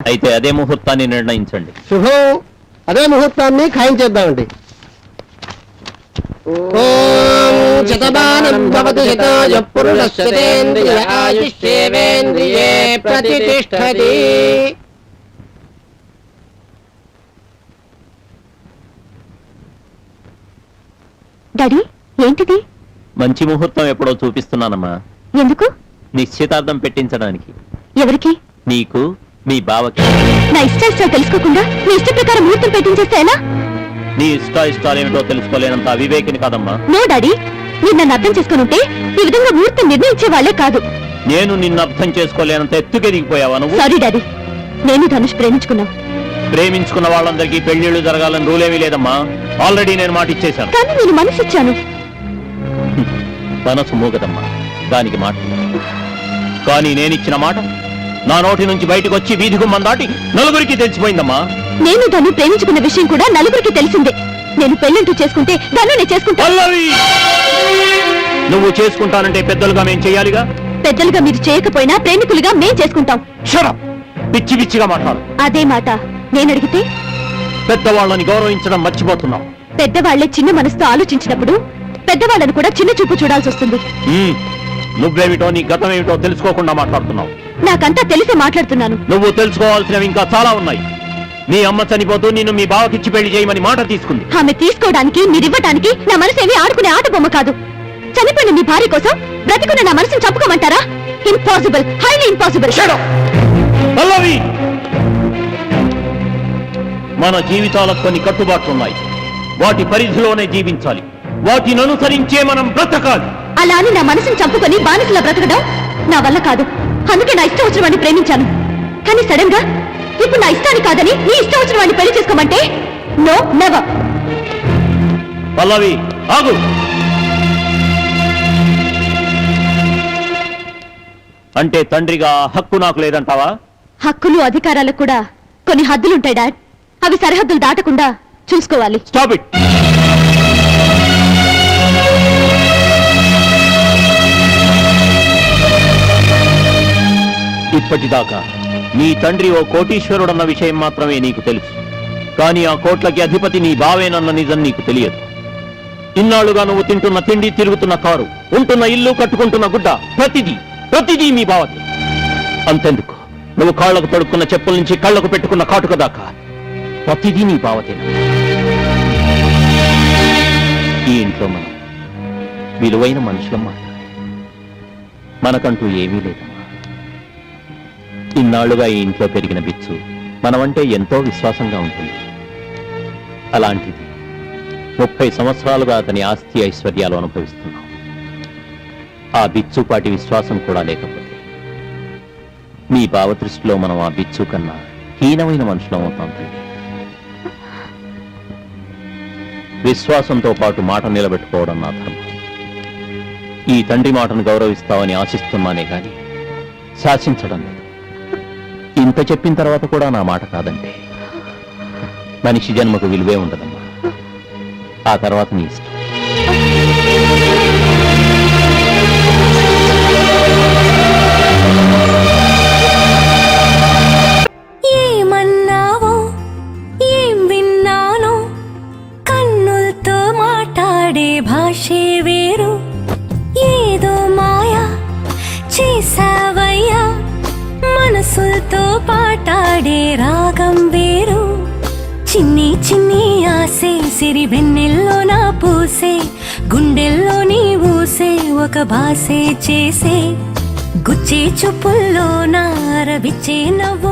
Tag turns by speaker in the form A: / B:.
A: అయితే అదే ముహూర్తాన్ని నిర్ణయించండి.
B: శుభం. అదే ముహూర్తాన్ని ఖాయం చేద్దామండి. ఓం శతమానం భవతి శతాయ పురుషస్యేంద్రియ ఆయుష్యేవేంద్రియే ప్రతిష్ఠతి.
C: డాడీ, ఏంటిది?
A: మంచి ముహూర్తం ఎప్పుడో చూపిస్తున్నానమ్మా.
C: ఎందుకు?
A: నిశ్చితార్థం పెట్టించడానికి.
C: ఎవరికి?
A: నీకు, మీ బావకి.
C: నా ఇష్టాలు తెలుసుకోకుండా మీ ఇష్ట ప్రకారం ముహూర్తం పెట్టించేస్తే ఎలా?
A: నీ ఇష్టాలేమిటో తెలుసుకోలేనంత అవివేకిని కాదమ్మా.
C: నో డాడీ, మీరు నన్ను అర్థం చేసుకుని ఉంటే ఈ విధంగా ముహూర్తం నిర్ణయించే వాళ్లే కాదు.
A: నేను నిన్ను అర్థం చేసుకోలేనంత ఎత్తుకెదిగిపోయావా నువ్వు?
C: సారీ డాడీ, నేను ధనుష్ ప్రేమించుకున్నాం.
A: ప్రేమించుకున్న వాళ్ళందరికీ పెళ్లిళ్లు జరగాలని రూలేమీ లేదమ్మా. ఆల్రెడీ నేను మాట ఇచ్చేశాను.
C: కానీ నేను మనసు ఇచ్చాను.
A: మనసు మూగదమ్మా, దానికి మాట. కానీ నేనిచ్చిన మాట నా నోటి నుంచి బయటకు వచ్చి వీధి గుమ్మం దాటి నలుగురికి తెలిసిపోయిందమ్మా.
C: నేను ధను ప్రేమించుకున్న విషయం కూడా నలుగురికి తెలిసిందే. నేను పెళ్ళంటూ చేసుకుంటే ధను నేను చేసుకుంటా.
A: నువ్వు చేసుకుంటానంటే పెద్దలుగా మేం చెయ్యాలిగా.
C: పెద్దలుగా మీరు చేయకపోయినా ప్రేమికులుగా మేం చేసుకుంటాం.
A: పిచ్చి పిచ్చిగా మాట్లాడు.
C: అదే మాట నేను అడిగితే?
A: పెద్దవాళ్ళని గౌరవించడం మర్చిపోతున్నావు.
C: పెద్దవాళ్లే చిన్న మనసుతో ఆలోచించినప్పుడు పెద్దవాళ్ళని కూడా చిన్న చూపు చూడాల్సి వస్తుంది.
A: నువ్వేమిటో, నీ గతం ఏమిటో తెలుసుకోకుండా మాట్లాడుతున్నావు.
C: నాకంతా తెలిసి మాట్లాడుతున్నాను.
A: నువ్వు తెలుసుకోవాల్సినవి ఇంకా చాలా ఉన్నాయి. నీ అమ్మ చనిపోతూ నిన్ను మీ బావకిచ్చి పెళ్లి చేయమని మాట తీసుకుంది.
C: ఆమె తీసుకోవడానికి, మీరివ్వడానికి నా మనసేమి ఆడుకునే ఆట బొమ్మ కాదు. చనిపోయిన మీ భార్య కోసం బ్రతికున్న నా మనసును చంపుకోమంటారా? Impossible, highly impossible.
A: మన జీవితాలకు కొన్ని కట్టుబాట్లున్నాయి. వాటి పరిధిలోనే జీవించాలి. వాటిని అనుసరించే మనం బ్రతకాలి.
C: అలా అని నా మనసును చంపుకొని బానిసలా బ్రతకడం నా వల్ల కాదు. అందుకే నా ఇష్టం వచ్చిన వాడిని ప్రేమించాను. కానీ సడన్ గా ఇప్పుడు నా ఇష్టాన్ని కాదని నీ ఇష్టం వచ్చిన వాడిని పెళ్లి చేసుకోమంటే నో, నెవర్.
A: పల్లవి, ఆగు. అంటే తండ్రిగా హక్కు నాకు లేదంటావా?
C: హక్కులు, అధికారాలకు కూడా కొన్ని హద్దులుంటాయి డాడ్. అవి సరిహద్దులు దాటకుండా చూసుకోవాలి.
A: Stop it. ఇప్పటిదాకా నీ తండ్రి ఓ కోటీశ్వరుడన్న విషయం మాత్రమే నీకు తెలుసు. కానీ ఆ కోట్లకి అధిపతి నీ బావేనన్న నిజం నీకు తెలియదు. ఇన్నాళ్లుగా నువ్వు తింటున్న తిండి, తిరుగుతున్న కారు, ఉంటున్న ఇల్లు, కట్టుకుంటున్న గుడ్డ, ప్రతిదీ మీ బావతి. అంతెందుకు, నువ్వు కాళ్లకు తొడుక్కున్న చెప్పుల నుంచి కళ్లకు పెట్టుకున్న కాటుక దాకా ప్రతిదీ నీ బావతేనా? ఈ ఇంట్లో మనం విలువైన మనుషులమ్మా. మనకంటూ ఏమీ లేదమ్మా. ఇన్నాళ్లుగా ఈ ఇంట్లో పెరిగిన బిచ్చు మనమంటే ఎంతో విశ్వాసంగా ఉంటుంది. అలాంటిది 30 సంవత్సరాలుగా అతని ఆస్తి ఐశ్వర్యాలు అనుభవిస్తున్నాం. ఆ బిచ్చుపాటి విశ్వాసం కూడా లేకపోతే మీ బావ దృష్టిలో మనం ఆ బిచ్చు కన్నా హీనమైన మనుషులం అవుతాం. విశ్వాసంతో పాటు మాట నిలబెట్టుకోవడం నా ధర్మం. ఈ తండ్రి మాటను గౌరవిస్తావని ఆశిస్తున్నానే గాని శాసించడం లేదు. ఇంత చెప్పిన తర్వాత కూడా నా మాట కాదంటే మనిషి జన్మకు విలువే ఉండదమ్మా. ఆ తర్వాత నీ ఇష్టం.
D: ఏమన్నావో, ఏం విన్నానో, కన్నులతో మాట్లాడే భాషే వేరు. ఏదో మాయా చేసావయ్యా, మనసులతో పాటాడే రాగం వేరు. చిన్ని చిన్ని ఆసే సిరి వెన్నెల్లో నా పూసే, గుండెల్లో నీ ఊసే ఒక భాసే చేసే. గుచ్చే చూపుల్లో నా రవిచ్చే నవ్వు.